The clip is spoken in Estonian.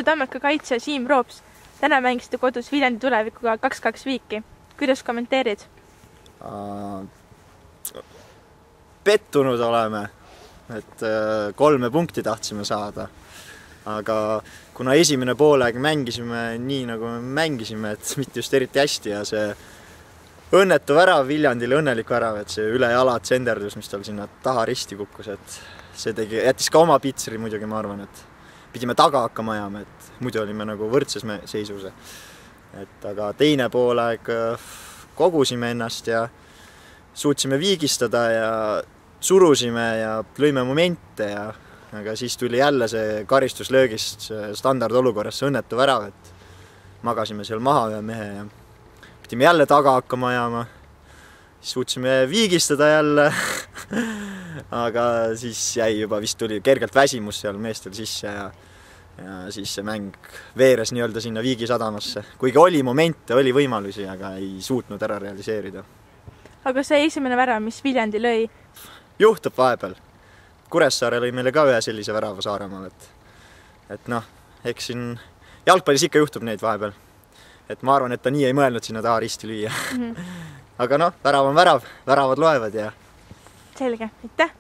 Tammeka kaitsja Siim Roops. Täna mängisite kodus Viljandi Tulevikuga 2-2 viiki. Kuidas kommenteerid? Pettunud oleme, et 3 punkti tahtsime saada. Aga kuna esimene poolaeg mängisime nii, nagu me mängisime, et mitte just eriti hästi ja see õnnetu värav, Viljandile õnnelik värav, et see üle jala tsenderdus, mis tal sinna taha risti kukkus, et see jättis ka oma pitsri muidugi, ma arvan, et pidime taga hakkama ajama, et muidu olime nagu võrdses seisus. Aga teine poolaeg kogusime ennast ja suutsime viigistada ja surusime ja lõime momente, aga siis tuli jälle see karistuslöögist standardolukorras see õnnetu värav, et magasime seal maha ühe mehe ja pidime jälle taga hakkama ajama, siis suutsime viigistada jälle, aga siis jäi juba, vist tuli kergelt väsimus seal meestel sisse ja siis see mäng veeres nii-öelda sinna Viigisadamasse. Kuigi oli momente, oli võimalusi, aga ei suutnud ära realiseerida. Aga see esimene värav, mis Viljandi lõi? Juhtub vahepeal. Kuressaare lõi meile ka ühe sellise värava Saaremaal, et eks siin jalgpallis ikka juhtub neid vahepeal. Et ma arvan, et ta nii ei mõelnud sinna taha risti lüüa. Aga värav on värav, väravad loevad ja... Selge, aitäh!